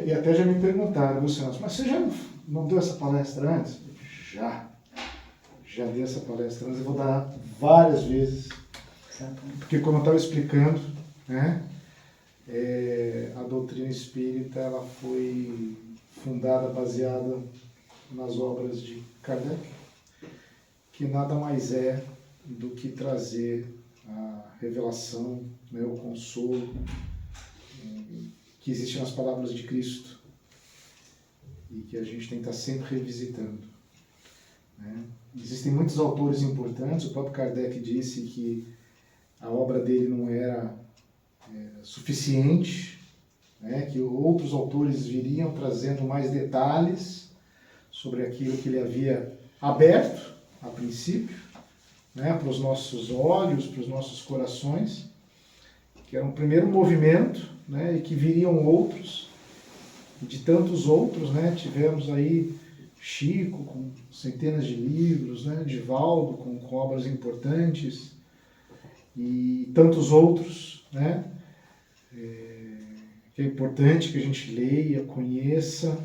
E até já me perguntaram, Luciano, mas você já não deu essa palestra antes? Já dei essa palestra antes, eu vou dar várias vezes, porque como eu estava explicando, né, a doutrina espírita ela foi fundada, baseada nas obras de Kardec, que nada mais é do que trazer a revelação, né, o consolo que existe nas palavras de Cristo e que a gente tem que estar sempre revisitando, né? Existem muitos autores importantes, o próprio Kardec disse que a obra dele não era suficiente, né, que outros autores viriam trazendo mais detalhes sobre aquilo que ele havia aberto a princípio, né, para os nossos olhos, para os nossos corações, que era um primeiro movimento, né, e que viriam outros, e de tantos outros, né, tivemos aí Chico com centenas de livros, né, Divaldo com obras importantes, e tantos outros, né, que é importante que a gente leia, conheça,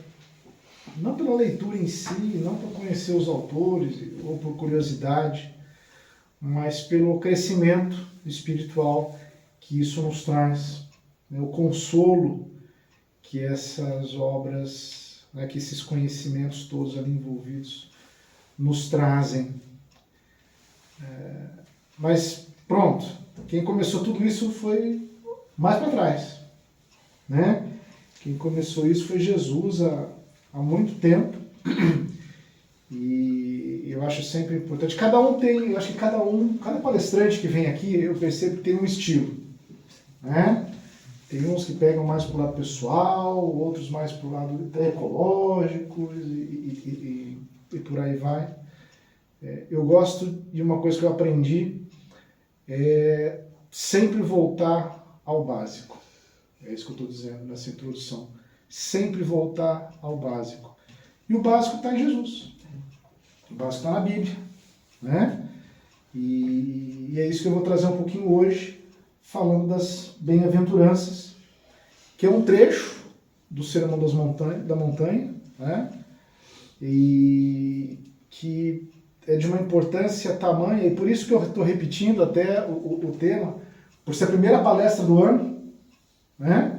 não pela leitura em si, não por conhecer os autores ou por curiosidade, mas pelo crescimento espiritual que isso nos traz, né, o consolo que essas obras, né, que esses conhecimentos todos ali envolvidos nos trazem. Mas pronto, quem começou tudo isso foi mais para trás, né? Quem começou isso foi Jesus há muito tempo. E eu acho sempre importante. Eu acho que cada palestrante que vem aqui, eu percebo que tem um estilo, né? Tem uns que pegam mais para o lado pessoal, outros mais para o lado ecológico e por aí vai. Eu gosto de uma coisa que eu aprendi, sempre voltar ao básico. É isso que eu estou dizendo nessa introdução. Sempre voltar ao básico. E o básico está em Jesus. O básico está na Bíblia, né? E é isso que eu vou trazer um pouquinho hoje, falando das bem-aventuranças, que é um trecho do Sermão da Montanha, né? E que é de uma importância tamanha, e por isso que eu estou repetindo até o tema, por ser a primeira palestra do ano, né?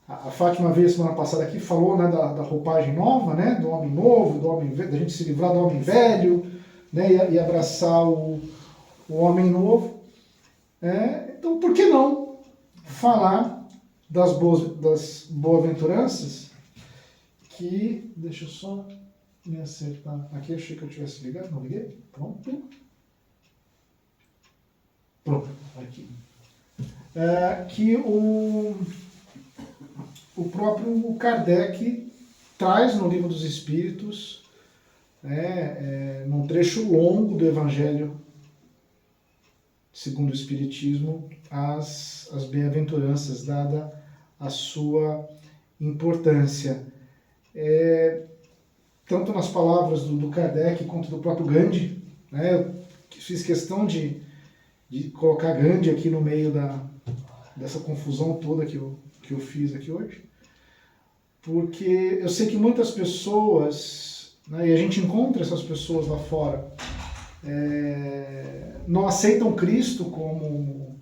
A Fátima veio semana passada aqui, falou, né, da roupagem nova, né, do homem novo, da gente se livrar do homem velho, né, e abraçar o homem novo. Então, por que não falar das boas-aventuranças que... Deixa eu só me acertar. Aqui achei que eu tivesse ligado, não liguei? Pronto. Pronto, aqui. Que o próprio Kardec traz no Livro dos Espíritos, num trecho longo do Evangelho segundo o Espiritismo, as bem-aventuranças, dada a sua importância. Tanto nas palavras do Kardec quanto do próprio Gandhi, né, eu fiz questão de colocar Gandhi aqui no meio dessa confusão toda que eu fiz aqui hoje, porque eu sei que muitas pessoas, né, e a gente encontra essas pessoas lá fora, não aceitam Cristo como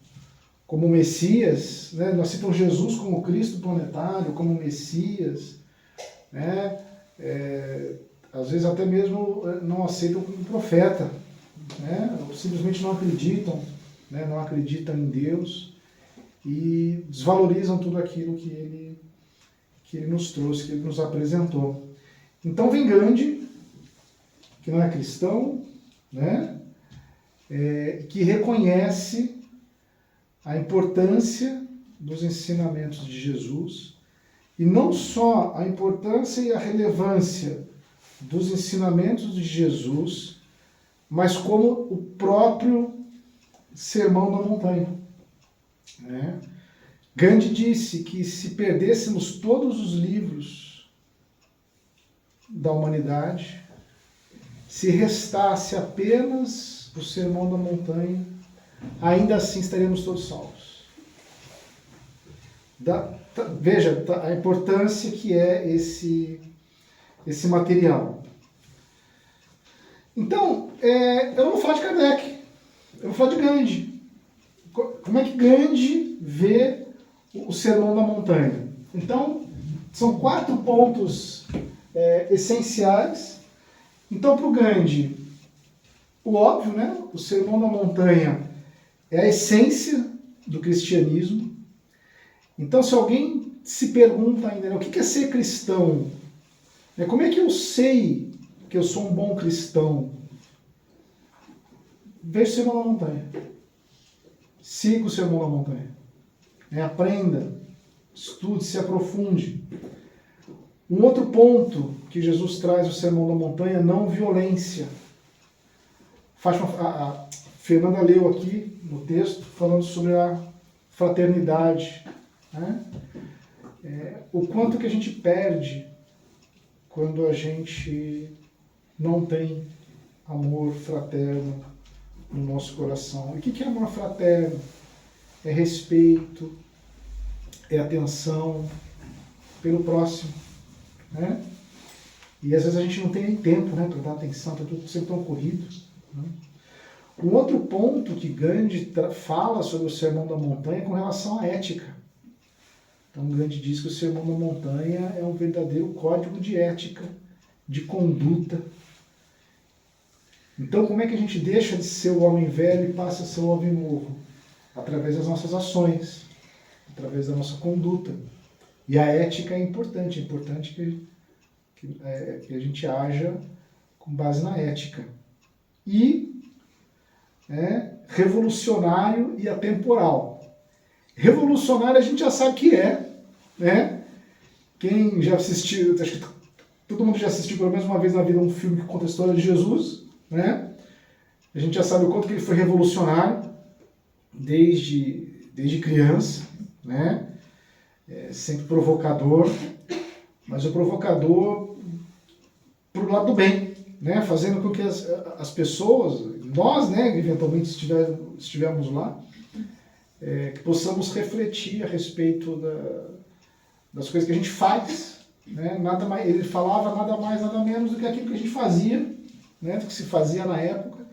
Messias, né, não aceitam Jesus como Cristo planetário, como Messias, né, às vezes até mesmo não aceitam como profeta, né, ou simplesmente não acreditam, né, não acreditam em Deus, e desvalorizam tudo aquilo que ele nos trouxe, que ele nos apresentou. Então vem Gandhi, que não é cristão, né? Que reconhece a importância dos ensinamentos de Jesus, e não só a importância e a relevância dos ensinamentos de Jesus, mas como o próprio Sermão da Montanha. Gandhi disse que se perdêssemos todos os livros da humanidade, se restasse apenas o Sermão da Montanha, ainda assim estaríamos todos salvos. veja a importância que é esse material. Então, eu não vou falar de Kardec, eu vou falar de Gandhi. Como é que Gandhi vê o Sermão da Montanha? Então, são 4 pontos essenciais. Então, para o Gandhi, o óbvio, né? O Sermão da Montanha é a essência do cristianismo. Então, se alguém se pergunta ainda, né, o que é ser cristão? Como é que eu sei que eu sou um bom cristão? Veja o Sermão da Montanha. Siga o Sermão da Montanha. Aprenda, estude, se aprofunde. Um outro ponto que Jesus traz no Sermão da Montanha, não violência. A Fernanda leu aqui no texto, falando sobre a fraternidade. Né? O quanto que a gente perde quando a gente não tem amor fraterno no nosso coração. E o que é amor fraterno? É respeito, é atenção pelo próximo. Né? E às vezes a gente não tem nem tempo, né, para dar atenção, está tudo sempre tão corrido. Né? Um outro ponto que Gandhi fala sobre o Sermão da Montanha é com relação à ética. Então Gandhi diz que o Sermão da Montanha é um verdadeiro código de ética, de conduta. Então como é que a gente deixa de ser o homem velho e passa a ser o homem novo? Através das nossas ações, através da nossa conduta. E a ética é importante que a gente haja com base na ética. E revolucionário e atemporal. Revolucionário a gente já sabe que né? Quem já assistiu, acho que todo mundo já assistiu pelo menos uma vez na vida um filme que conta a história de Jesus, né? A gente já sabe o quanto que ele foi revolucionário desde criança, né? Sempre provocador, mas o provocador pro lado do bem, né? Fazendo com que as pessoas, nós, né, eventualmente estivermos lá, que possamos refletir a respeito das coisas que a gente faz, né? Nada mais, ele falava nada mais, nada menos do que aquilo que a gente fazia, né? Do que se fazia na época,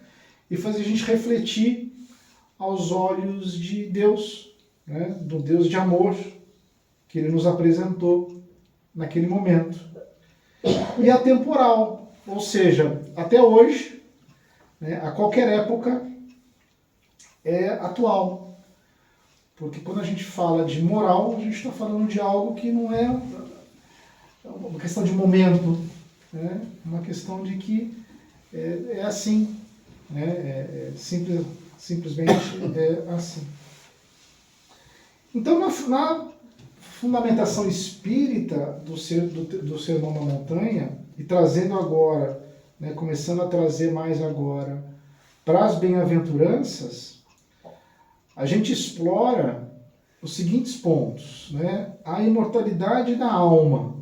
e fazia a gente refletir aos olhos de Deus, né? Do Deus de amor que ele nos apresentou naquele momento. E atemporal, ou seja, até hoje, né, a qualquer época, é atual. Porque quando a gente fala de moral, a gente está falando de algo que não é uma questão de momento, né? Uma questão de que é assim, né? Simplesmente é assim. Então, na fundamentação espírita do Sermão da Montanha, e trazendo agora, né, começando a trazer mais agora para as bem-aventuranças, a gente explora os seguintes pontos, né? A imortalidade da alma,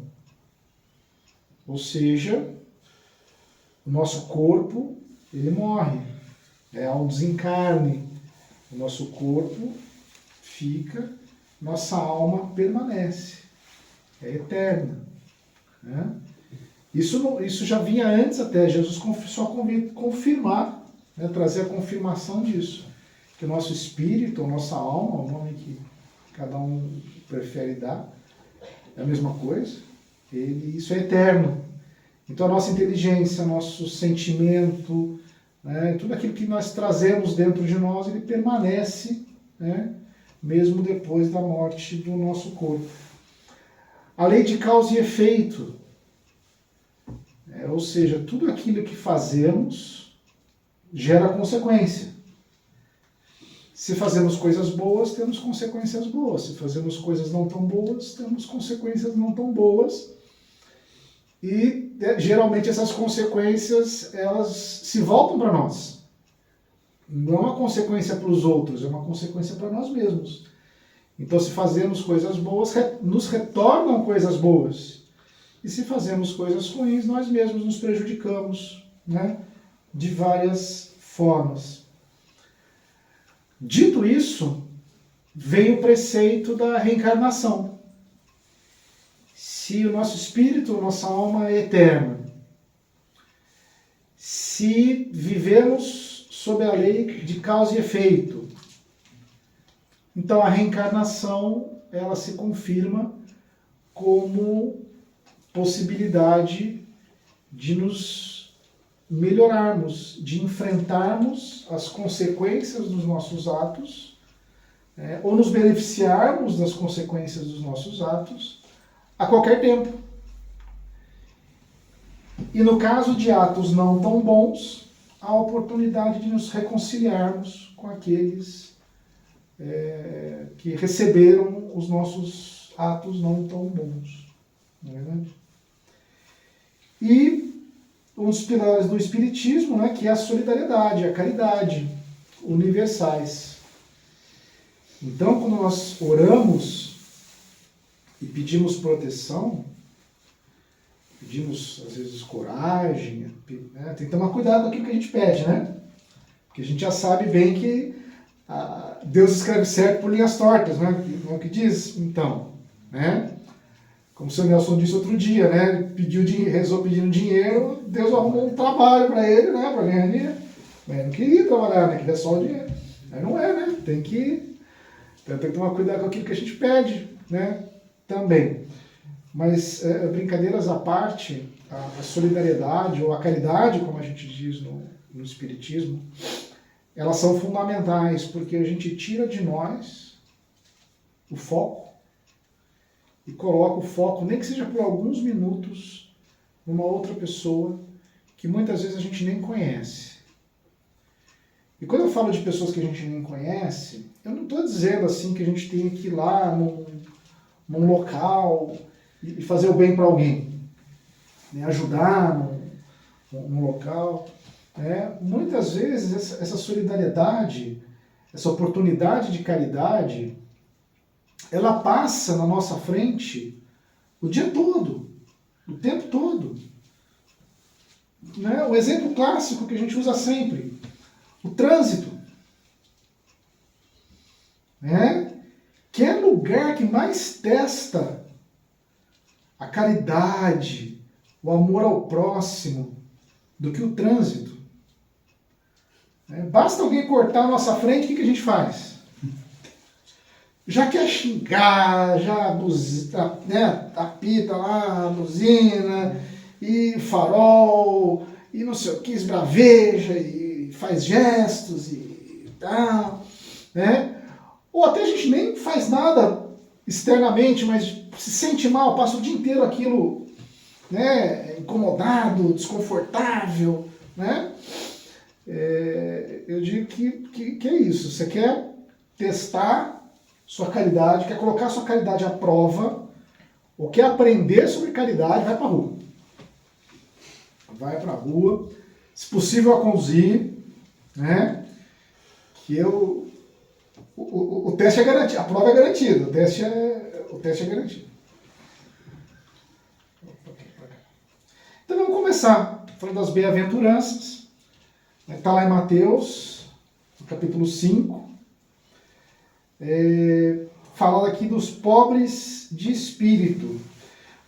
ou seja, o nosso corpo, ele morre, há um desencarne, o nosso corpo fica, nossa alma permanece, é eterna. Né? Isso já vinha antes até, Jesus só confirmar, né, trazer a confirmação disso. Que o nosso espírito, a nossa alma, o nome que cada um prefere dar, é a mesma coisa, isso é eterno. Então a nossa inteligência, nosso sentimento, né, tudo aquilo que nós trazemos dentro de nós, ele permanece, né, mesmo depois da morte do nosso corpo. A lei de causa e efeito, ou seja, tudo aquilo que fazemos gera consequência. Se fazemos coisas boas, temos consequências boas. Se fazemos coisas não tão boas, temos consequências não tão boas. E geralmente essas consequências, elas se voltam para nós. Não é uma consequência para os outros, é uma consequência para nós mesmos. Então, se fazemos coisas boas, nos retornam coisas boas. E se fazemos coisas ruins, nós mesmos nos prejudicamos, né, de várias formas. Dito isso, vem o preceito da reencarnação. se o nosso espírito, a nossa alma é eterna, se vivemos sob a lei de causa e efeito, então a reencarnação ela se confirma como possibilidade de nos melhorarmos, de enfrentarmos as consequências dos nossos atos, ou nos beneficiarmos das consequências dos nossos atos a qualquer tempo. E no caso de atos não tão bons, há a oportunidade de nos reconciliarmos com aqueles que receberam os nossos atos não tão bons. Não é verdade? E um dos pilares do Espiritismo, né, que é a solidariedade, a caridade, universais. Então, quando nós oramos e pedimos proteção, pedimos, às vezes, coragem, né? Tem que tomar cuidado com aquilo que a gente pede, né? Porque a gente já sabe bem que Deus escreve certo por linhas tortas, né? Não é o que diz? Então, né? Como o seu Nelson disse outro dia, né? Rezou pedindo dinheiro, Deus arrumou um trabalho para ele, né? Para ganhar dinheiro. Mas ele não queria trabalhar, né? Queria só o dinheiro. Aí não é, né? Tem que tomar cuidado com aquilo que a gente pede, né? Também. Mas, brincadeiras à parte, a solidariedade ou a caridade, como a gente diz no Espiritismo, elas são fundamentais, porque a gente tira de nós o foco e coloca o foco, nem que seja por alguns minutos, numa outra pessoa que muitas vezes a gente nem conhece. E quando eu falo de pessoas que a gente nem conhece, eu não estou dizendo assim que a gente tem que ir lá num local e fazer o bem para alguém, né? Ajudar num local. Muitas vezes essa solidariedade, essa oportunidade de caridade, ela passa na nossa frente o dia todo, o tempo todo. Né? O exemplo clássico que a gente usa sempre, o trânsito. Que é o lugar que mais testa a caridade, o amor ao próximo, do que o trânsito. Basta alguém cortar a nossa frente, o que a gente faz? Já quer xingar, já apita lá, buzina, e farol, e não sei o que, esbraveja, e faz gestos e tal, né? Ou até a gente nem faz nada externamente, mas se sente mal, passa o dia inteiro aquilo, né, incomodado, desconfortável, né? Eu digo que é isso. Você quer testar sua caridade, quer colocar sua caridade à prova, ou quer aprender sobre caridade, vai para a rua. Vai para a rua, se possível a conduzir, né? Que o teste é garantido, a prova é garantida, o teste é garantido. Então vamos começar falando das bem-aventuranças. Está lá em Mateus, no capítulo 5. Falando aqui dos pobres de espírito.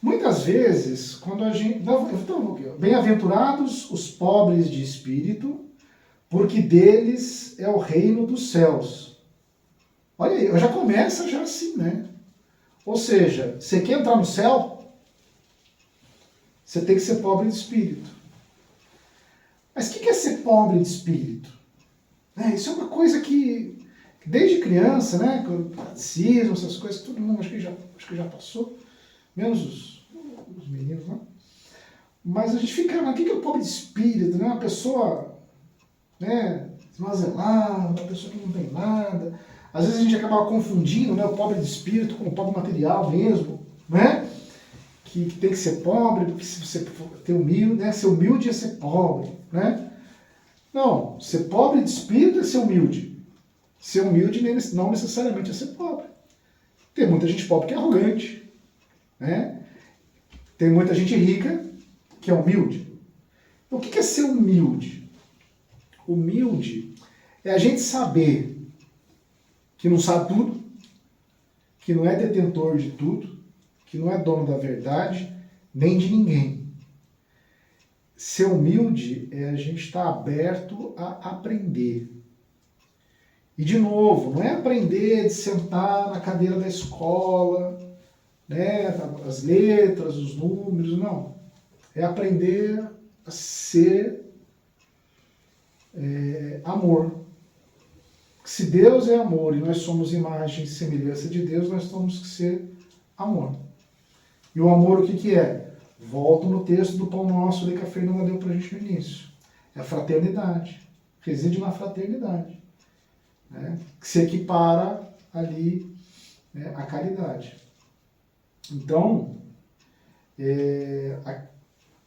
Muitas vezes, quando a gente... Bem-aventurados os pobres de espírito, porque deles é o reino dos céus. Olha aí, já começa já assim, né? Ou seja, você quer entrar no céu, você tem que ser pobre de espírito. Mas o que é ser pobre de espírito? Isso é uma coisa que desde criança, né, catecismo, essas coisas, todo mundo acho que já passou, menos os meninos, né? Mas a gente fica, mas o que é o pobre de espírito? Né? Uma pessoa, né, esmazelada, uma pessoa que não tem nada. Às vezes a gente acaba confundindo, né, o pobre de espírito com o pobre material mesmo, né? Que tem que ser pobre, porque se você ter humilde, né, ser humilde é ser pobre, né? Não, ser pobre de espírito é ser humilde. Ser humilde não necessariamente é ser pobre. Tem muita gente pobre que é arrogante, né? Tem muita gente rica que é humilde. Então, o que é ser humilde? Humilde é a gente saber que não sabe tudo, que não é detentor de tudo, que não é dono da verdade nem de ninguém. Ser humilde é a gente estar aberto a aprender. E, de novo, não é aprender de sentar na cadeira da escola, né, as letras, os números, não. É aprender a ser amor. Se Deus é amor e nós somos imagem e semelhança de Deus, nós temos que ser amor. E o amor, o que é? Volto no texto do Pão Nosso que a Fernanda deu para a gente no início. É a fraternidade. Reside na fraternidade. Né? Que se equipara ali, né, à caridade. Então,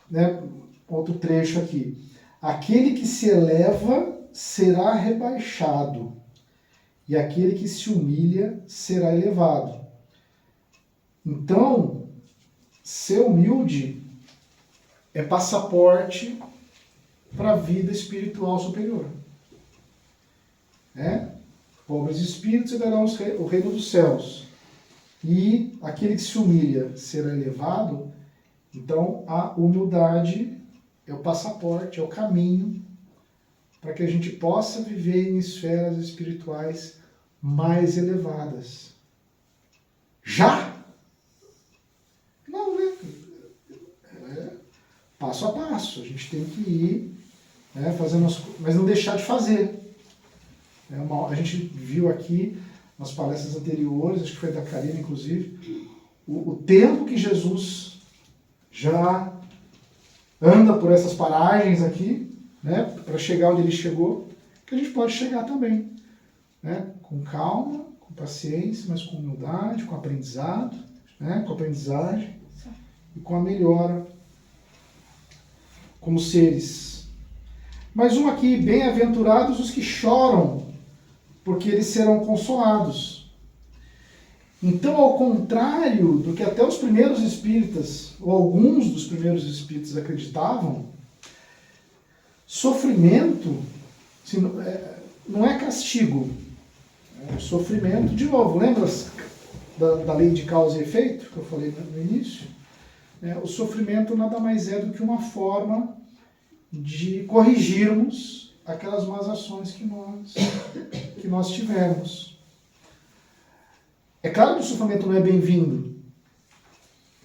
né, outro trecho aqui. Aquele que se eleva será rebaixado, e aquele que se humilha será elevado. Então, ser humilde é passaporte para a vida espiritual superior. Pobres espíritos herdarão o reino dos céus. E aquele que se humilha será elevado. Então, a humildade é o passaporte, é o caminho para que a gente possa viver em esferas espirituais mais elevadas. Já? Não, né? Passo a passo. A gente tem que ir, né, fazendo mas não deixar de fazer. A gente viu aqui nas palestras anteriores, acho que foi da Karina, inclusive, o tempo que Jesus já anda por essas paragens aqui, né, para chegar onde ele chegou, que a gente pode chegar também, né, com calma, com paciência, mas com humildade, com aprendizado, né, com aprendizagem e com a melhora como seres. Mais um aqui, bem-aventurados os que choram, porque eles serão consolados. Então, ao contrário do que até os primeiros espíritas, ou alguns dos primeiros espíritas acreditavam, sofrimento assim, não é castigo. Sofrimento, de novo, lembra da lei de causa e efeito, que eu falei no início? O sofrimento nada mais é do que uma forma de corrigirmos aquelas más ações que nós tivemos. É claro que o sofrimento não é bem-vindo.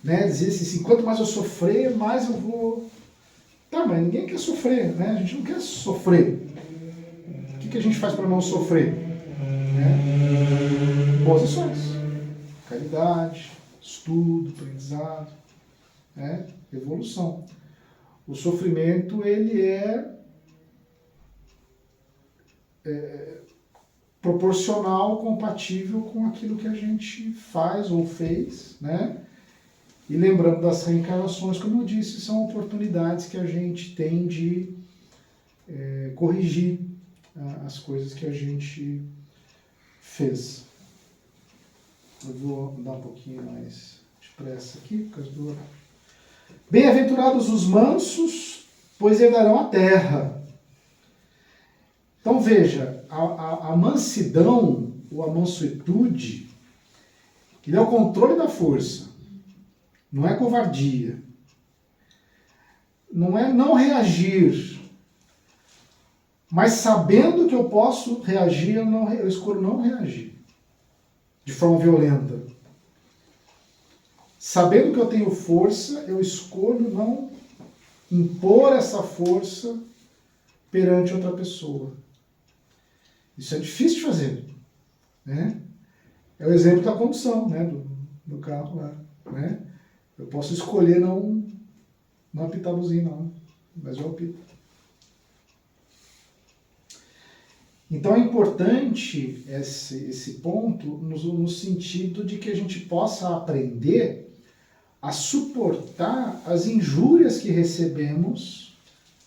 Né? Dizer assim, quanto mais eu sofrer, mais eu vou... Tá, mas ninguém quer sofrer, né? A gente não quer sofrer. O que a gente faz para não sofrer? Boas ações. Caridade, estudo, aprendizado, evolução. O sofrimento, ele é proporcional, compatível com aquilo que a gente faz ou fez, né? E lembrando das reencarnações, como eu disse, são oportunidades que a gente tem de corrigir as coisas que a gente fez. Eu vou dar um pouquinho mais de pressa aqui, por causa do horário. Bem-aventurados os mansos, pois herdarão a terra. Então veja, a mansidão, ou a mansuetude, ele é o controle da força, não é covardia, não é não reagir, mas sabendo que eu posso reagir, eu escolho não reagir de forma violenta. Sabendo que eu tenho força, eu escolho não impor essa força perante outra pessoa. Isso é difícil de fazer, né? É o exemplo da condução, né? do carro lá, né? Eu posso escolher não apitar a buzina, não, mas eu apito. Então é importante esse ponto no sentido de que a gente possa aprender a suportar as injúrias que recebemos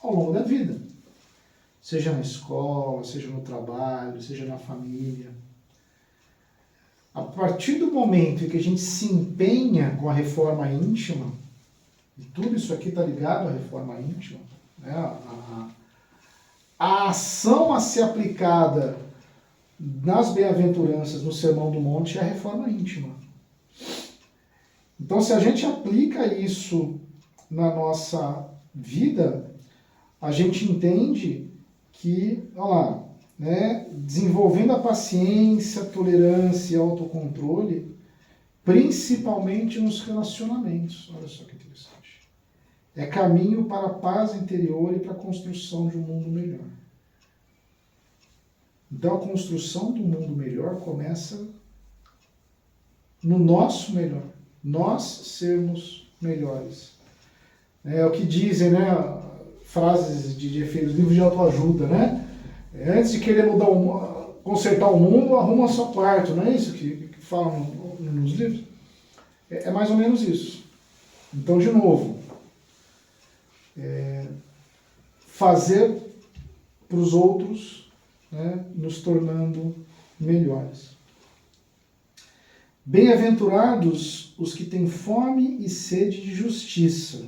ao longo da vida. Seja na escola, seja no trabalho, seja na família. A partir do momento em que a gente se empenha com a reforma íntima, e tudo isso aqui está ligado à reforma íntima, né? A ação a ser aplicada nas bem-aventuranças, no Sermão do Monte, é a reforma íntima. Então, se a gente aplica isso na nossa vida, a gente entende que, olha lá, né, desenvolvendo a paciência, tolerância e autocontrole, principalmente nos relacionamentos. Olha só que interessante. É caminho para a paz interior e para a construção de um mundo melhor. Então, a construção do mundo melhor começa no nosso melhor. Nós sermos melhores. É o que dizem, né? Frases de efeito, livros de autoajuda, né? Antes de querer consertar o mundo, arruma seu quarto, não é isso que falam nos livros? É mais ou menos isso. Então, de novo, fazer para os outros, né, nos tornando melhores. Bem-aventurados os que têm fome e sede de justiça,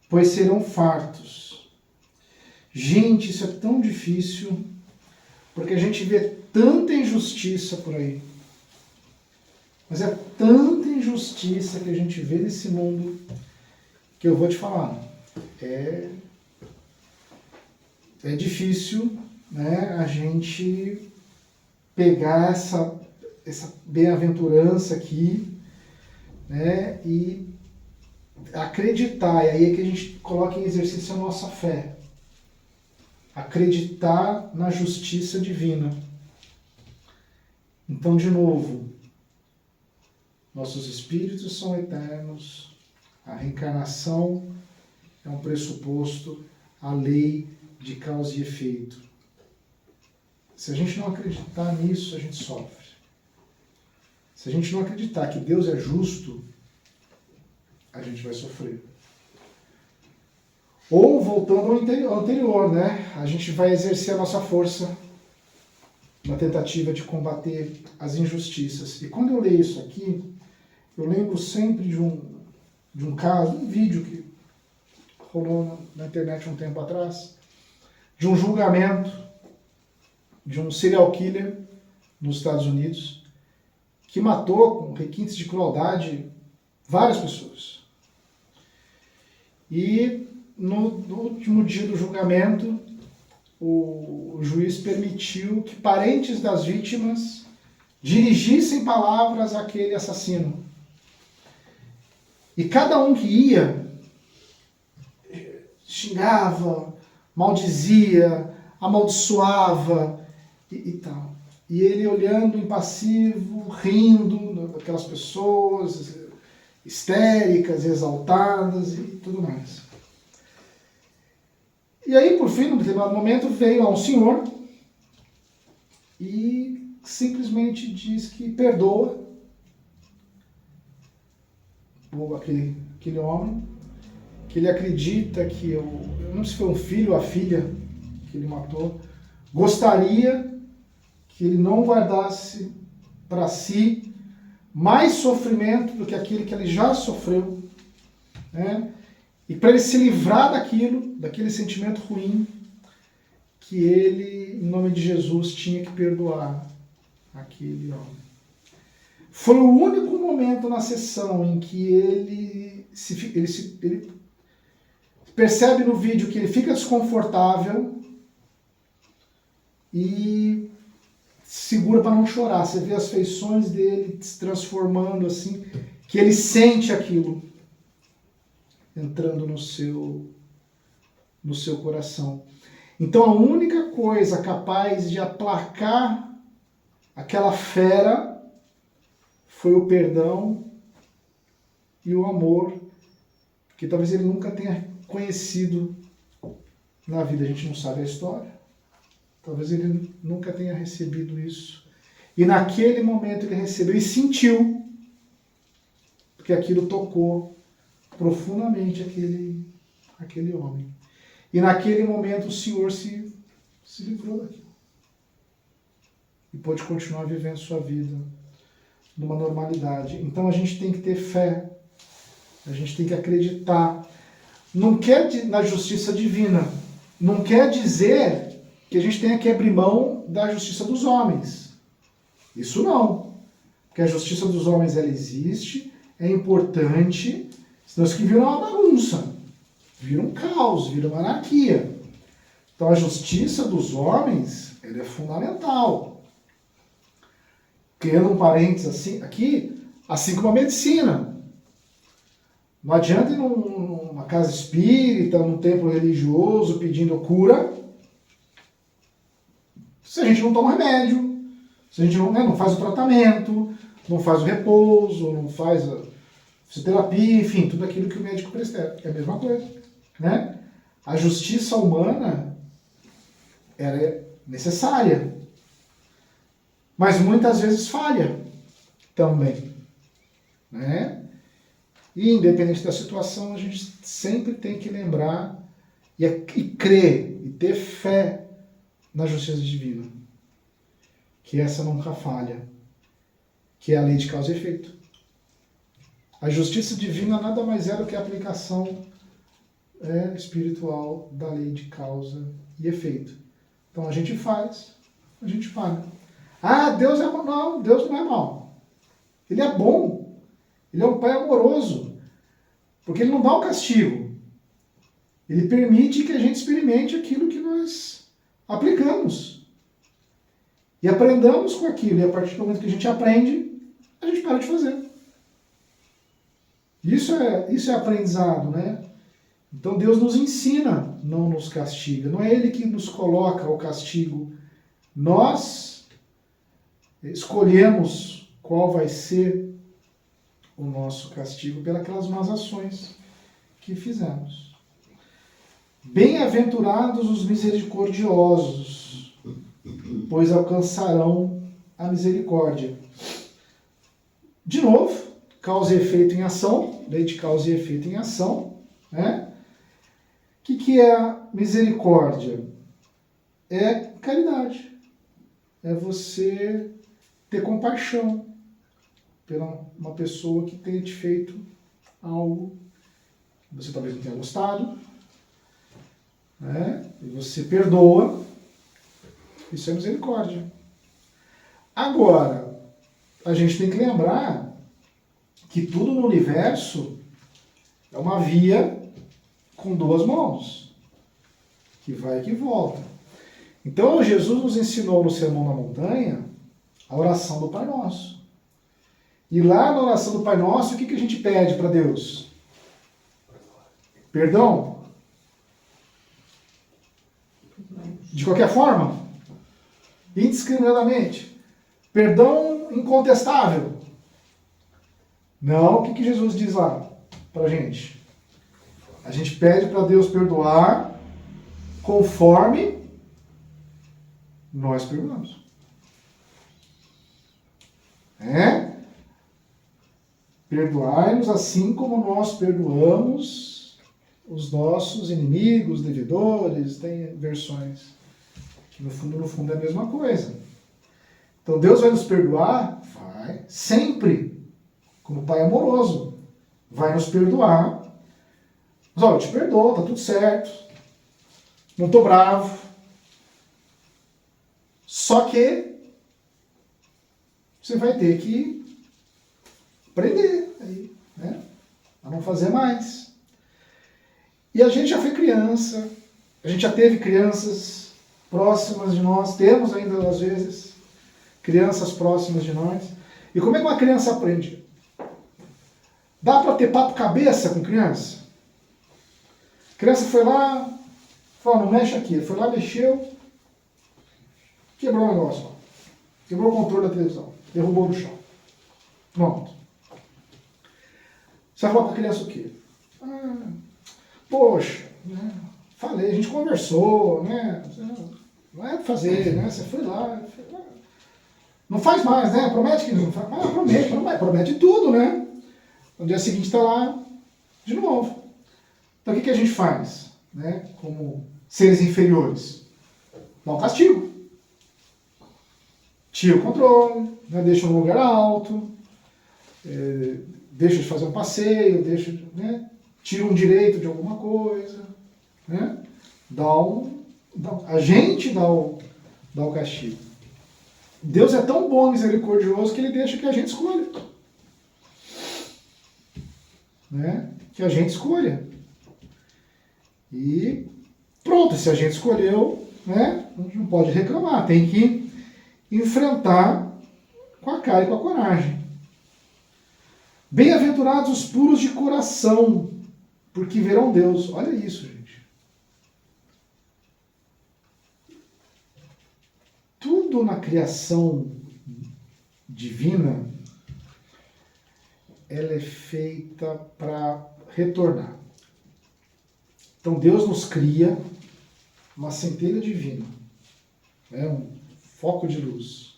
pois serão fartos. Gente, isso é tão difícil, porque a gente vê tanta injustiça por aí. Mas é tanta injustiça que a gente vê nesse mundo, que eu vou te falar, é difícil, né, a gente pegar essa bem-aventurança aqui, né, e acreditar, e aí é que a gente coloca em exercício a nossa fé. Acreditar na justiça divina. Então, de novo, nossos espíritos são eternos, a reencarnação é um pressuposto, a lei de causa e efeito. Se a gente não acreditar nisso, a gente sofre. Se a gente não acreditar que Deus é justo, a gente vai sofrer. Ou, voltando ao anterior, né? A gente vai exercer a nossa força na tentativa de combater as injustiças. E quando eu leio isso aqui, eu lembro sempre de um caso, um vídeo que rolou na internet um tempo atrás, de um julgamento de um serial killer nos Estados Unidos, que matou, com requintes de crueldade, várias pessoas. E no último dia do julgamento, o juiz permitiu que parentes das vítimas dirigissem palavras àquele assassino. E cada um que ia, xingava, maldizia, amaldiçoava e tal. E ele olhando impassivo, rindo daquelas pessoas histéricas, exaltadas e tudo mais. E aí, por fim, num determinado momento, veio lá um senhor e simplesmente diz que perdoa aquele homem, que ele acredita que, eu não sei se foi um filho ou a filha que ele matou, gostaria que ele não guardasse para si mais sofrimento do que aquele que ele já sofreu, né? E para ele se livrar daquele sentimento ruim, que ele, em nome de Jesus, tinha que perdoar aquele homem. Foi o único momento na sessão em que ele percebe no vídeo que ele fica desconfortável e segura para não chorar. Você vê as feições dele se transformando assim, que ele sente aquilo entrando no seu coração. Então a única coisa capaz de aplacar aquela fera foi o perdão e o amor, que talvez ele nunca tenha conhecido na vida. A gente não sabe a história. Talvez ele nunca tenha recebido isso. E naquele momento ele recebeu e sentiu, porque aquilo tocou profundamente aquele homem. E naquele momento o Senhor se livrou daquilo. E pôde continuar vivendo sua vida numa normalidade. Então a gente tem que ter fé. A gente tem que acreditar. Não quer na justiça divina. Não quer dizer que a gente tenha que abrir mão da justiça dos homens. Isso não. Porque a justiça dos homens, ela existe, é importante, senão isso aqui vira uma bagunça, vira um caos, vira uma anarquia. Então a justiça dos homens, ela é fundamental. Criando um parênteses assim, aqui, assim como a medicina. Não adianta ir numa casa espírita, num templo religioso pedindo cura, se a gente não toma remédio, se a gente não faz o tratamento, não faz o repouso, não faz a fisioterapia, enfim, tudo aquilo que o médico prescreve. É a mesma coisa. Né? A justiça humana, ela é necessária, mas muitas vezes falha também. Né? E independente da situação, a gente sempre tem que lembrar e crer e ter fé na justiça divina. Que essa nunca falha. Que é a lei de causa e efeito. A justiça divina nada mais é do que a aplicação espiritual da lei de causa e efeito. Então a gente faz, a gente paga. Ah, Deus é mal. Não, Deus não é mal. Ele é bom. Ele é um pai amoroso. Porque ele não dá o castigo. Ele permite que a gente experimente aquilo que nós aplicamos. E aprendamos com aquilo. E a partir do momento que a gente aprende, a gente para de fazer. Isso é aprendizado, né? Então Deus nos ensina, não nos castiga. Não é Ele que nos coloca o castigo. Nós escolhemos qual vai ser o nosso castigo pelas más ações que fizemos. Bem-aventurados os misericordiosos, pois alcançarão a misericórdia. De novo, causa e efeito em ação, lei de causa e efeito em ação. Né? O que é a misericórdia? É caridade. É você ter compaixão pela uma pessoa que tenha te feito algo que você talvez não tenha gostado, né? E você perdoa. Isso é misericórdia. Agora, a gente tem que lembrar que tudo no universo é uma via com duas mãos, que vai e que volta. Então, Jesus nos ensinou no Sermão da Montanha a oração do Pai Nosso. E lá na oração do Pai Nosso, o que a gente pede para Deus? Perdão? De qualquer forma? Indiscriminadamente? Perdão incontestável? Não, o que Jesus diz lá para a gente? A gente pede para Deus perdoar conforme nós perdoamos. Perdoai-nos assim como nós perdoamos os nossos inimigos, devedores, tem versões que no fundo é a mesma coisa. Então Deus vai nos perdoar? Vai, sempre, como Pai amoroso. Vai nos perdoar. Mas eu te perdoo, tá tudo certo. Não estou bravo. Só que você vai ter que aprender aí, né? A não fazer mais. E a gente já foi criança, a gente já teve crianças próximas de nós, temos ainda às vezes crianças próximas de nós. E como é que uma criança aprende? Dá para ter papo cabeça com criança? A criança foi lá, falou, não mexe aqui. Ele foi lá, mexeu, quebrou o negócio. Ó. Quebrou o controle da televisão, derrubou no chão. Pronto. Você vai falar com a criança o quê? Poxa, né? Falei, a gente conversou, né? Não é fazer, né? Você foi lá. Não faz mais, né? Promete que não faz. Promete tudo, né? No dia seguinte está lá de novo. Então o que a gente faz, né? Como seres inferiores? Dá um castigo. Tira o controle, né? Deixa no lugar alto, deixa de fazer um passeio, né? Tira um direito de alguma coisa, né? A gente dá o castigo. Deus é tão bom e misericordioso que Ele deixa que a gente escolha. né, que a gente escolha. E pronto, se a gente escolheu, né, a gente não pode reclamar, tem que enfrentar com a cara e com a coragem. Bem-aventurados os puros de coração, porque verão Deus. Olha isso, gente. Tudo na criação divina, ela é feita para retornar. Então Deus nos cria uma centelha divina, né? Um foco de luz.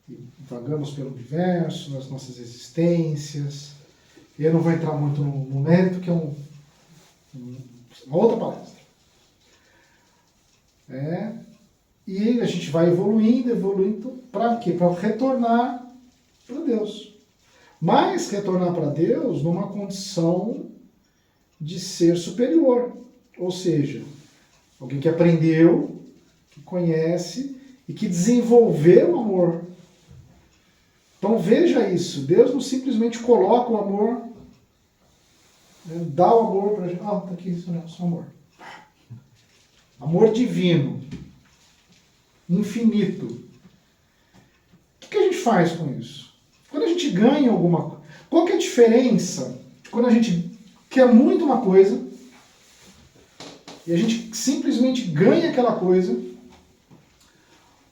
E vagamos pelo universo, nas nossas existências. E eu não vou entrar muito no mérito, que é uma outra palestra. E a gente vai evoluindo, para quê? Para retornar para Deus. Mas retornar para Deus numa condição de ser superior. Ou seja, alguém que aprendeu, que conhece e que desenvolveu o amor. Então veja isso, Deus não simplesmente coloca o amor, né, dá o amor para a gente. Ah, está aqui isso, não, só amor. Amor divino, infinito. O que a gente faz com isso? Quando a gente ganha alguma coisa, qual que é a diferença de quando a gente quer muito uma coisa e a gente simplesmente ganha aquela coisa,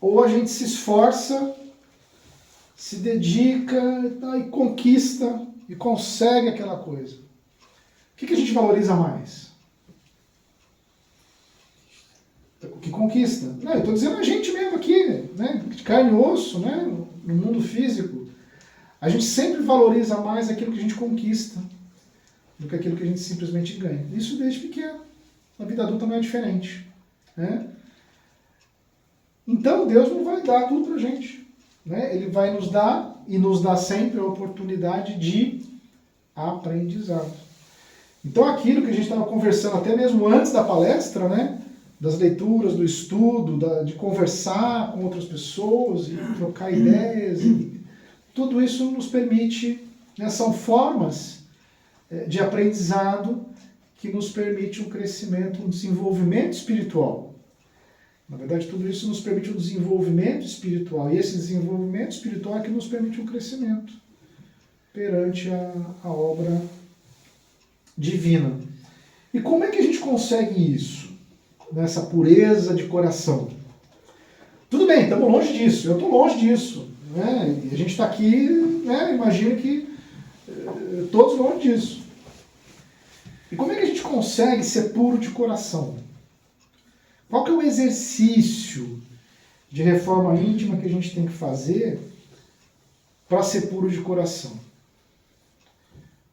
ou a gente se esforça, se dedica e conquista e consegue aquela coisa? O que a gente valoriza mais? O que conquista. Não, eu estou dizendo a gente mesmo aqui, né? De carne e osso, né? No mundo físico. A gente sempre valoriza mais aquilo que a gente conquista do que aquilo que a gente simplesmente ganha. Isso desde pequeno. Na vida adulta não é diferente, né? Então Deus não vai dar tudo pra gente, né? Ele vai nos dar, e nos dá sempre a oportunidade de aprendizado. Então aquilo que a gente estava conversando até mesmo antes da palestra, né? Das leituras, do estudo, de conversar com outras pessoas e trocar ideias, e tudo isso nos permite, né? São formas de aprendizado que nos permite um crescimento, um desenvolvimento espiritual. Na verdade, tudo isso nos permite um desenvolvimento espiritual. E esse desenvolvimento espiritual é que nos permite um crescimento perante a obra divina. E como é que a gente consegue isso? Nessa pureza de coração. Tudo bem, estamos longe disso. Eu estou longe disso. Né? E a gente está aqui, né? Imagino que todos longe disso. E como é que a gente consegue ser puro de coração? Qual que é o exercício de reforma íntima que a gente tem que fazer para ser puro de coração?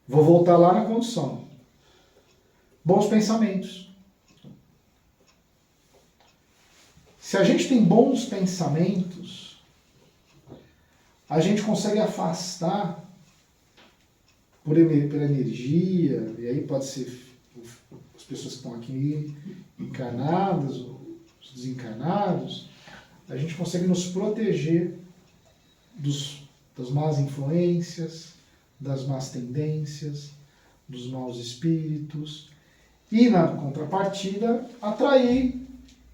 Vou voltar lá na condição. Bons pensamentos. Se a gente tem bons pensamentos, a gente consegue afastar pela energia, e aí pode ser as pessoas que estão aqui encarnadas, os desencarnados, a gente consegue nos proteger das más influências, das más tendências, dos maus espíritos, e na contrapartida atrair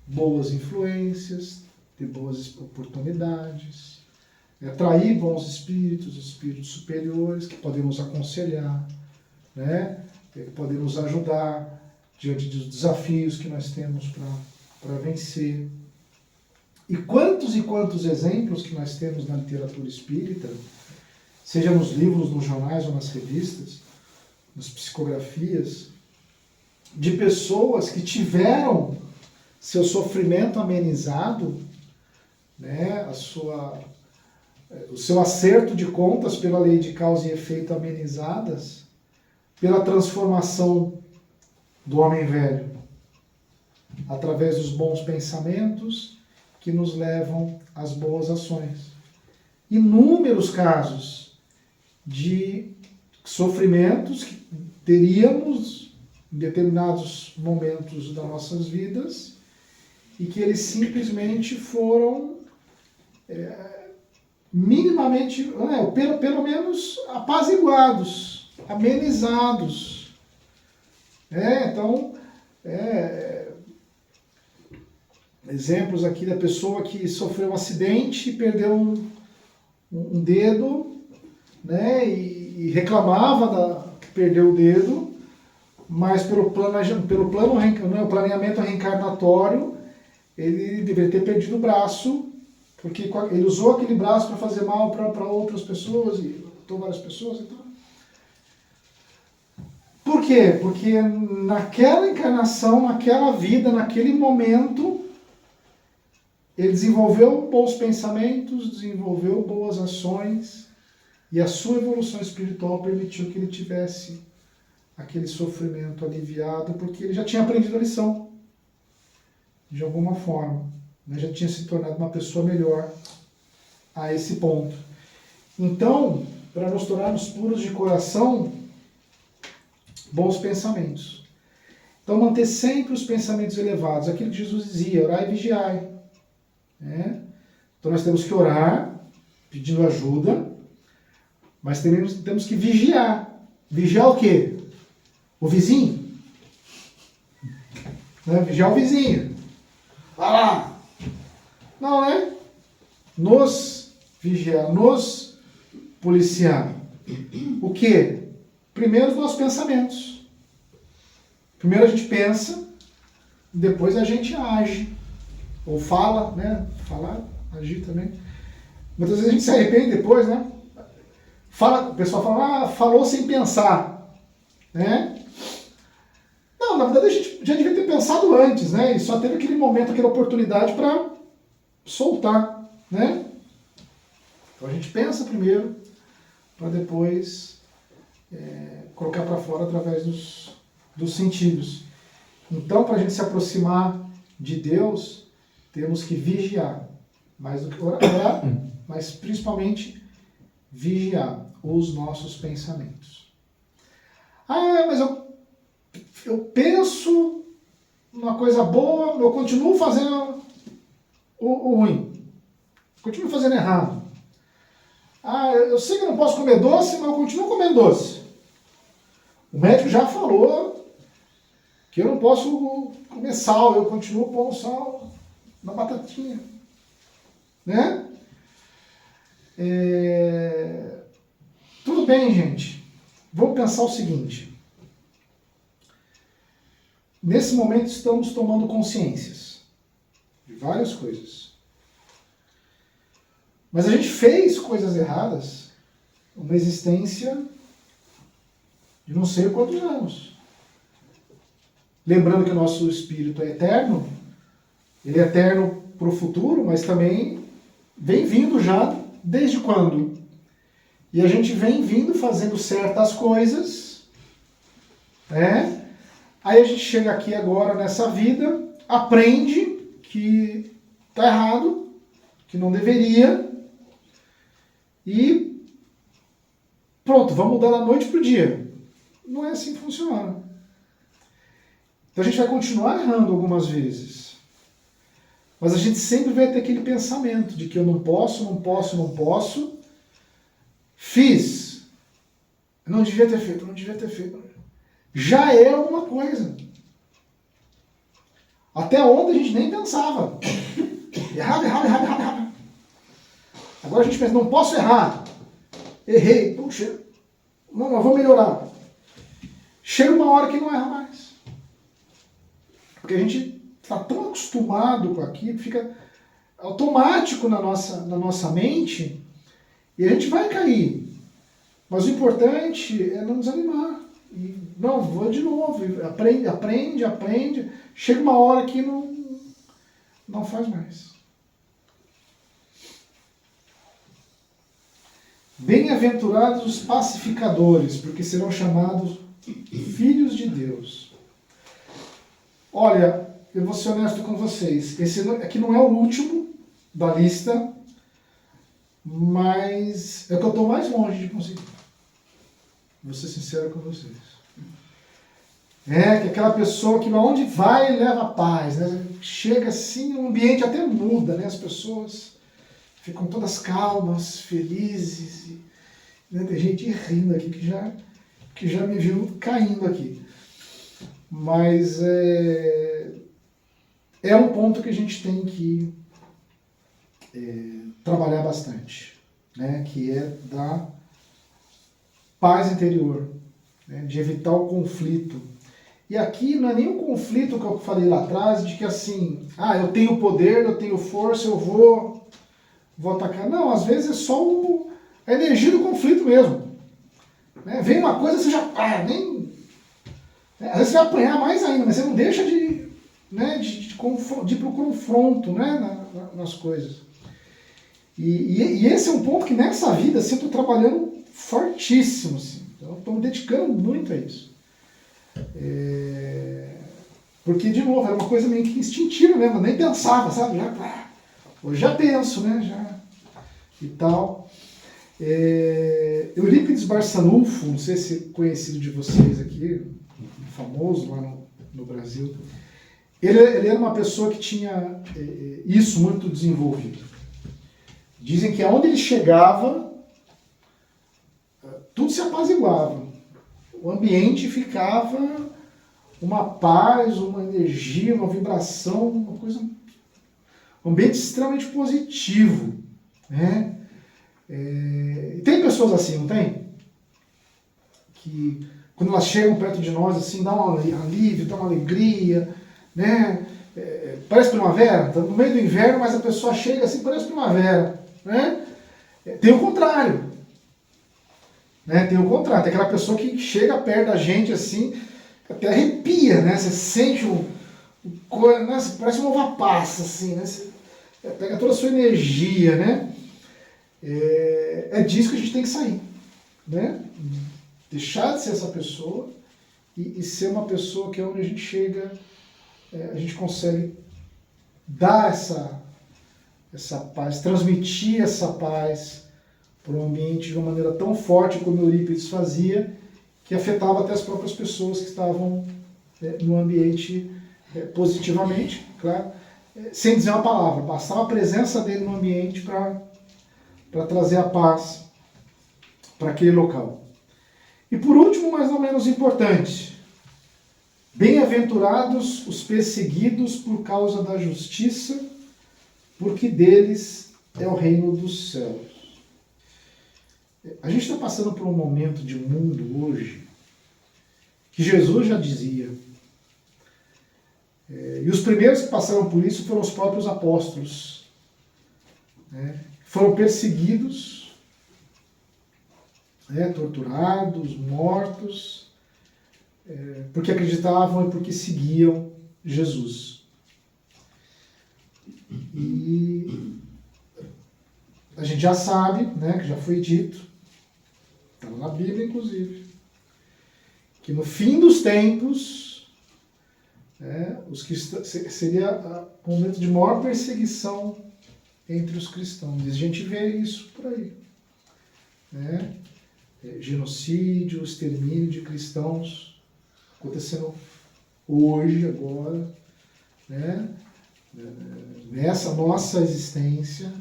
boas influências, ter boas oportunidades, atrair bons espíritos, espíritos superiores que podem nos aconselhar, né? Que podem nos ajudar diante dos desafios que nós temos para vencer. E quantos exemplos que nós temos na literatura espírita, seja nos livros, nos jornais ou nas revistas, nas psicografias, de pessoas que tiveram seu sofrimento amenizado, né, o seu acerto de contas pela lei de causa e efeito amenizadas, pela transformação do homem velho, através dos bons pensamentos que nos levam às boas ações. Inúmeros casos de sofrimentos que teríamos em determinados momentos das nossas vidas e que eles simplesmente foram minimamente, pelo menos apaziguados, amenizados. Então, exemplos aqui da pessoa que sofreu um acidente e perdeu um dedo, né, e reclamava que perdeu o dedo, mas pelo planeamento reencarnatório, ele deveria ter perdido o braço, porque ele usou aquele braço para fazer mal para outras pessoas, e matou várias pessoas e tal. Por quê? Porque naquela encarnação, naquela vida, naquele momento, ele desenvolveu bons pensamentos, desenvolveu boas ações, e a sua evolução espiritual permitiu que ele tivesse aquele sofrimento aliviado, porque ele já tinha aprendido a lição, de alguma forma, né? Já tinha se tornado uma pessoa melhor a esse ponto. Então, para nos tornarmos puros de coração, bons pensamentos. Então, manter sempre os pensamentos elevados, aquilo que Jesus dizia, orai e vigiai. Então, nós temos que orar, pedindo ajuda, mas temos que vigiar. Vigiar o quê? O vizinho? Vigiar o vizinho. Vai lá! Não, né? Nos vigiar, nos policiar. O quê? Primeiro os nossos pensamentos. Primeiro a gente pensa, depois a gente age. Ou fala, né? Falar, agir também. Muitas vezes a gente se arrepende depois, né? O pessoal fala, falou sem pensar. Né? Não, na verdade a gente já devia ter pensado antes, né? E só teve aquele momento, aquela oportunidade para soltar, né? Então a gente pensa primeiro, para depois colocar para fora através dos sentidos. Então, para a gente se aproximar de Deus, temos que vigiar. Mais do que orar, mas principalmente vigiar os nossos pensamentos. Mas eu penso uma coisa boa, eu continuo fazendo o ruim. Continuo fazendo errado. Eu sei que eu não posso comer doce, mas eu continuo comendo doce. O médico já falou que eu não posso comer sal, eu continuo pondo sal na batatinha. Né? Tudo bem, gente. Vamos pensar o seguinte. Nesse momento estamos tomando consciências de várias coisas. Mas a gente fez coisas erradas uma existência de não sei quantos anos. Lembrando que o nosso espírito é eterno, ele é eterno para o futuro, mas também vem vindo já desde quando? E a gente vem vindo fazendo certas coisas, né? Aí a gente chega aqui agora nessa vida, aprende que está errado, que não deveria, e pronto, vamos mudar da noite para o dia. Não é assim que funciona. Então a gente vai continuar errando algumas vezes. Mas a gente sempre vai ter aquele pensamento de que eu não posso, não posso, não posso. Fiz. Eu não devia ter feito, não devia ter feito. Já é alguma coisa. Até ontem a gente nem pensava. Errado, errado, errado, errado, errado. Agora a gente pensa, não posso errar. Errei, puxa, não, eu vou melhorar. Chega uma hora que não erra mais. Porque a gente está tão acostumado com aquilo, fica automático na nossa mente, e a gente vai cair. Mas o importante é não desanimar. E, não, vou de novo. Aprende. Chega uma hora que não faz mais. Bem-aventurados os pacificadores, porque serão chamados filhos de Deus. Olha, eu vou ser honesto com vocês. Esse aqui não é o último da lista, mas é o que eu estou mais longe de conseguir. Vou ser sincero com vocês. Que aquela pessoa que onde vai leva paz, né? Chega assim, o ambiente até muda, né? As pessoas ficam todas calmas, felizes, né? Tem gente rindo aqui que que já me viu caindo aqui. Mas é um ponto que a gente tem que trabalhar bastante, né? Que é da paz interior, né? De evitar o conflito. E aqui não é nem o conflito que eu falei lá atrás, de que assim, eu tenho poder, eu tenho força, eu vou atacar. Não, às vezes é só a energia do conflito mesmo. Né? Vem uma coisa, você já nem... Às vezes você vai apanhar mais ainda, mas você não deixa de ir para o confronto, né? nas coisas. E esse é um ponto que nessa vida assim, eu estou trabalhando fortíssimo. Assim. Então, estou me dedicando muito a isso. Porque, de novo, era uma coisa meio que instintiva mesmo, eu nem pensava, sabe? Hoje já penso, né? E tal. Eurípides Barçanufo, não sei se é conhecido de vocês aqui, famoso lá no Brasil, ele era uma pessoa que tinha isso muito desenvolvido. Dizem que aonde ele chegava, tudo se apaziguava. O ambiente ficava uma paz, uma energia, uma vibração, uma coisa... Um ambiente extremamente positivo. Né? Tem pessoas assim, não tem? Que quando elas chegam perto de nós, assim, dá um alívio, dá uma alegria, né? Parece primavera, tá no meio do inverno, mas a pessoa chega assim, parece primavera. Né? Tem o contrário. Né? Tem o contrário, tem aquela pessoa que chega perto da gente assim, até arrepia, né? Você sente parece uma uva passa, assim, né? Você pega toda a sua energia, né? É disso que a gente tem que sair, né? Deixar de ser essa pessoa e ser uma pessoa que é onde a gente chega, a gente consegue dar essa paz, transmitir essa paz para o ambiente de uma maneira tão forte como Eurípides fazia, que afetava até as próprias pessoas que estavam no ambiente positivamente, claro, sem dizer uma palavra, bastava a presença dele no ambiente para trazer a paz para aquele local. E por último, mas não menos importante, bem-aventurados os perseguidos por causa da justiça, porque deles é o reino dos céus. A gente está passando por um momento de mundo hoje que Jesus já dizia, e os primeiros que passaram por isso foram os próprios apóstolos. Né? Foram perseguidos, torturados, mortos, porque acreditavam e porque seguiam Jesus. E a gente já sabe, né, que já foi dito, está na Bíblia inclusive, que no fim dos tempos, seria o momento de maior perseguição entre os cristãos. E a gente vê isso por aí. Né? Genocídio, extermínio de cristãos acontecendo hoje, agora, né? Nessa nossa existência,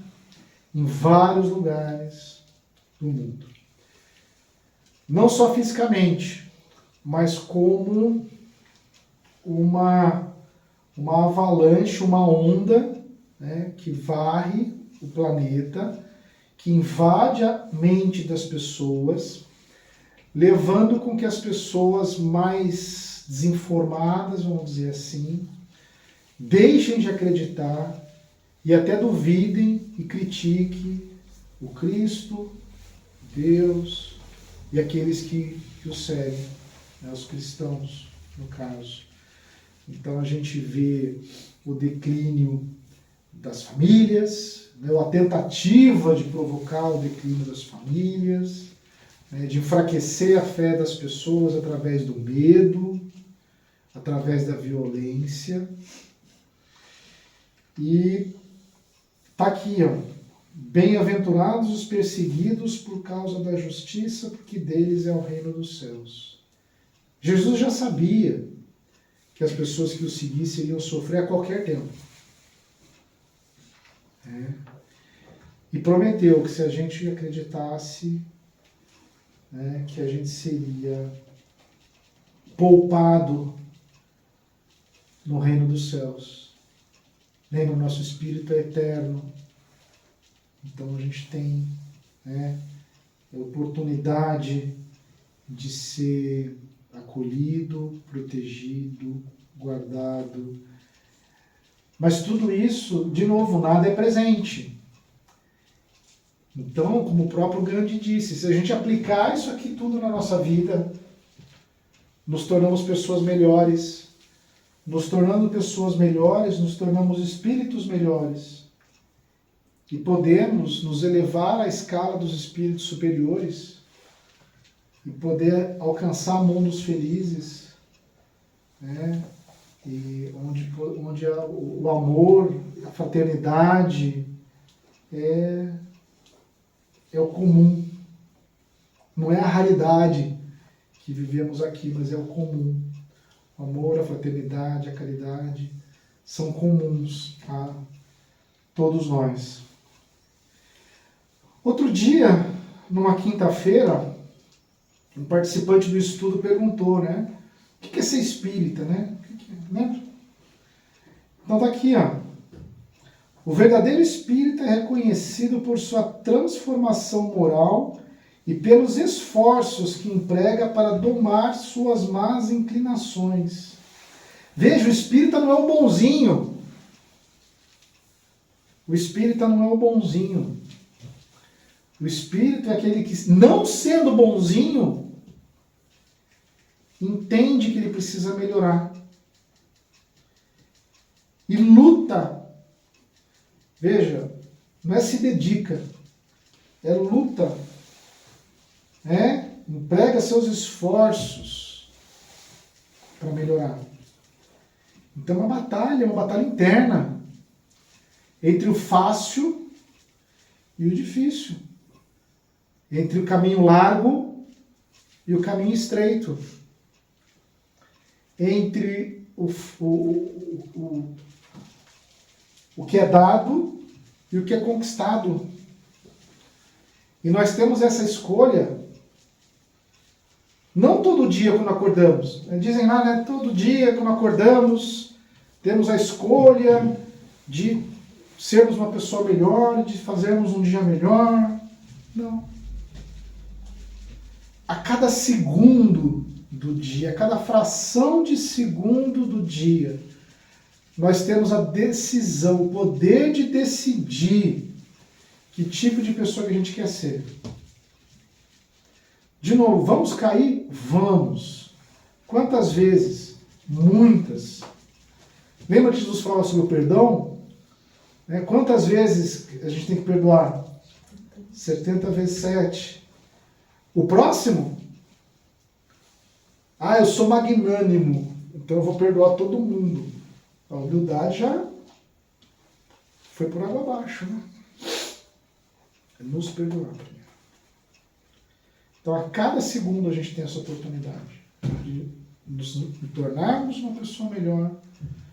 em vários lugares do mundo. Não só fisicamente, mas como uma avalanche, uma onda, né, que varre o planeta, que invade a mente das pessoas, levando com que as pessoas mais desinformadas, vamos dizer assim, deixem de acreditar e até duvidem e critiquem o Cristo, Deus e aqueles que o seguem, né, os cristãos, no caso. Então a gente vê o declínio das famílias, né, a tentativa de provocar o declínio das famílias, né, de enfraquecer a fé das pessoas através do medo, através da violência. E está aqui, bem-aventurados os perseguidos por causa da justiça, porque deles é o reino dos céus. Jesus já sabia que as pessoas que o seguissem iriam sofrer a qualquer tempo. E prometeu que se a gente acreditasse, que a gente seria poupado no reino dos céus. Lembra, o nosso espírito é eterno. Então a gente tem, né, a oportunidade de ser acolhido, protegido, guardado. Mas tudo isso, de novo, nada é presente. Então, como o próprio Gandhi disse, se a gente aplicar isso aqui tudo na nossa vida, nos tornamos pessoas melhores. Nos tornando pessoas melhores, nos tornamos espíritos melhores. E podemos nos elevar à escala dos espíritos superiores e poder alcançar mundos felizes, né? E onde o amor, a fraternidade é o comum. Não é a raridade que vivemos aqui, mas é o comum. O amor, a fraternidade, a caridade são comuns a todos nós. Outro dia, numa quinta-feira, um participante do estudo perguntou, né? O que é ser espírita, né? Lembra? Então tá aqui, ó. O verdadeiro espírita é reconhecido por sua transformação moral e pelos esforços que emprega para domar suas más inclinações. Veja, o espírita não é o bonzinho. O espírita não é o bonzinho. O espírito é aquele que, não sendo bonzinho, entende que ele precisa melhorar. E luta. Veja, não é se dedica, é luta. Emprega seus esforços para melhorar. Então é uma batalha interna entre o fácil e o difícil, entre o caminho largo e o caminho estreito, entre o que é dado e o que é conquistado. E nós temos essa escolha. Não todo dia quando acordamos. Dizem lá, né? Todo dia quando acordamos, temos a escolha de sermos uma pessoa melhor, de fazermos um dia melhor. Não. A cada segundo do dia, a cada fração de segundo do dia, nós temos a decisão, o poder de decidir que tipo de pessoa que a gente quer ser. De novo, vamos cair? Vamos. Quantas vezes? Muitas. Lembra que Jesus falava sobre o perdão? Quantas vezes a gente tem que perdoar? 70 vezes 7. O próximo? Eu sou magnânimo, então eu vou perdoar todo mundo. A humildade já foi por água abaixo, né? É nos perdoar primeiro. Então, a cada segundo a gente tem essa oportunidade de nos tornarmos uma pessoa melhor,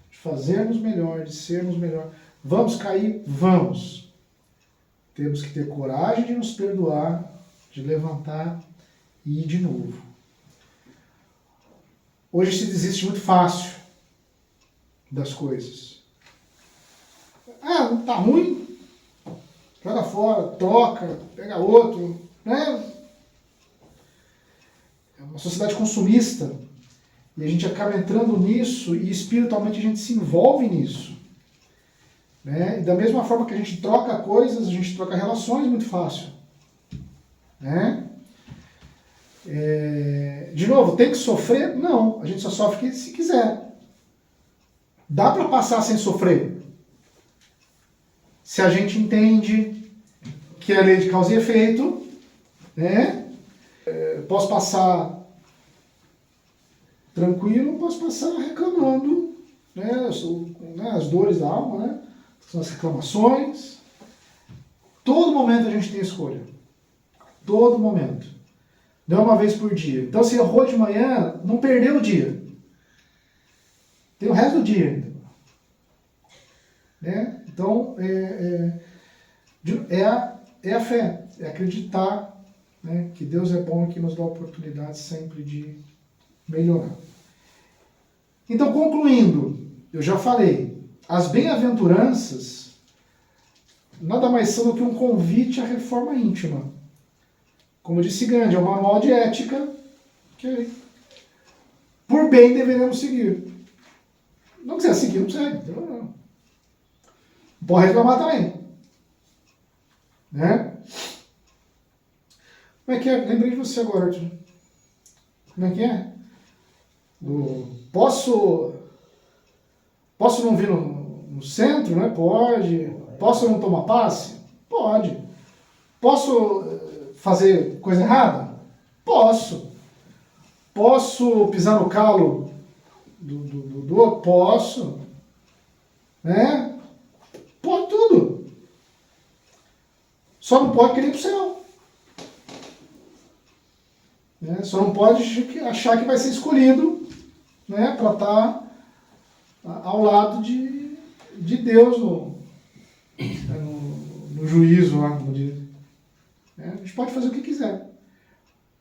de fazermos melhor, de sermos melhor. Vamos cair? Vamos. Temos que ter coragem de nos perdoar, de levantar e ir de novo. Hoje se desiste muito fácil das coisas. Não tá ruim? Joga fora, troca, pega outro, né? É uma sociedade consumista. E a gente acaba entrando nisso e espiritualmente a gente se envolve nisso. Né? E da mesma forma que a gente troca coisas, a gente troca relações muito fácil. Né? De novo, tem que sofrer? Não, a gente só sofre se quiser. Dá para passar sem sofrer? Se a gente entende que é a lei de causa e efeito, né? Posso passar tranquilo, posso passar reclamando, né? As dores da alma, né? São as reclamações. Todo momento a gente tem escolha. Todo momento. Não é uma vez por dia. Então, se errou de manhã, não perdeu o dia. Tem o resto do dia ainda. Né? Então, é a fé. É acreditar, né, que Deus é bom e que nos dá a oportunidade sempre de melhorar. Então, concluindo, eu já falei, as bem-aventuranças nada mais são do que um convite à reforma íntima. Como disse Gandhi, é um manual de ética que, por bem, deveremos seguir. Não quiser seguir, não segue. Então, não. Pode reclamar também. Né? Como é que é? Lembrei de você agora, Arthur. Como é que é? Posso não vir no centro? Né? Pode. Posso não tomar passe? Pode. Posso fazer coisa errada? Posso. Posso pisar no calo do outro? Posso. Né? Pode tudo. Só não pode querer ir pro céu. Né? Só não pode achar que vai ser escolhido, né, para estar ao lado de Deus no juízo lá. Né? A gente pode fazer o que quiser.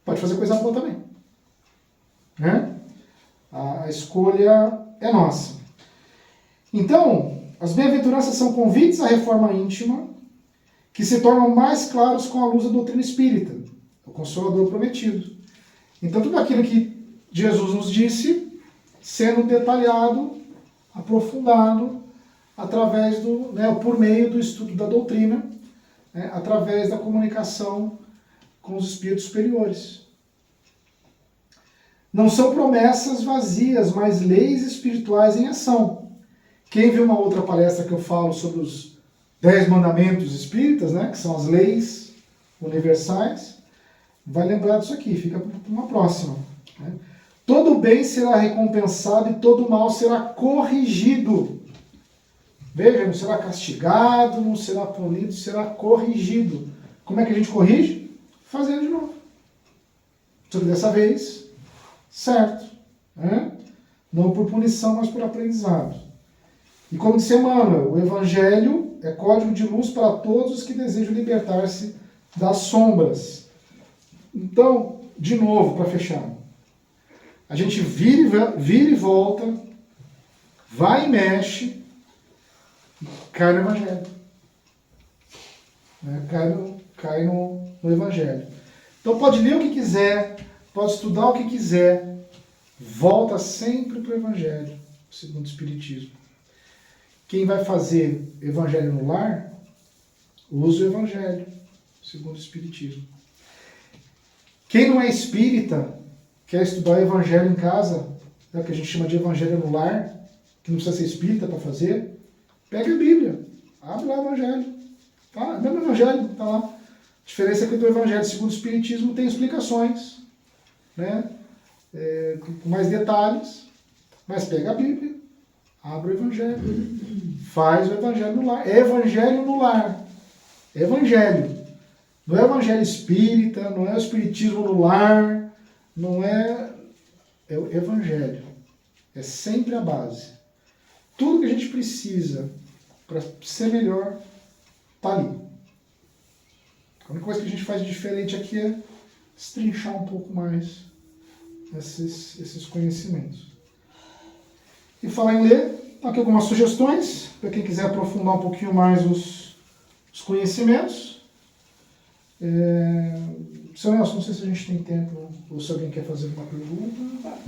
Pode fazer coisa boa também. Né? A escolha é nossa. Então, as bem-aventuranças são convites à reforma íntima que se tornam mais claros com a luz da doutrina espírita, o Consolador prometido. Então, tudo aquilo que Jesus nos disse, sendo detalhado, aprofundado, através por meio do estudo da doutrina, né, através da comunicação com os espíritos superiores. Não são promessas vazias, mas leis espirituais em ação. Quem viu uma outra palestra que eu falo sobre os 10 mandamentos espíritas, né, que são as leis universais, vai lembrar disso aqui, fica para uma próxima. Né? Todo bem será recompensado e todo mal será corrigido. Veja, não será castigado, não será punido, será corrigido. Como é que a gente corrige? Fazendo de novo. Só que dessa vez, certo. Né? Não por punição, mas por aprendizado. E como disse Emmanuel, o Evangelho é código de luz para todos os que desejam libertar-se das sombras. Então, de novo, para fechar, a gente vira e volta, vai e mexe, e cai no Evangelho. Né? Cai no Evangelho. Então pode ler o que quiser, pode estudar o que quiser, volta sempre para o Evangelho, segundo o Espiritismo. Quem vai fazer Evangelho no lar, usa o Evangelho, segundo o Espiritismo. Quem não é espírita, quer estudar o Evangelho em casa, é o que a gente chama de Evangelho no lar, que não precisa ser espírita para fazer, pega a Bíblia, abre lá o Evangelho. Tá? Mesmo Evangelho, está lá. A diferença é que do Evangelho segundo o Espiritismo tem explicações, né? Com mais detalhes, mas pega a Bíblia, abre o Evangelho, faz o Evangelho no lar. É Evangelho no lar. É Evangelho. Não é Evangelho espírita, não é o Espiritismo no lar, não é... É o Evangelho. É sempre a base. Tudo que a gente precisa para ser melhor está ali. A única coisa que a gente faz de diferente aqui é destrinchar um pouco mais esses conhecimentos. E falar em ler, estão aqui algumas sugestões para quem quiser aprofundar um pouquinho mais os conhecimentos. Seu Nelson, não sei se a gente tem tempo ou se alguém quer fazer uma pergunta.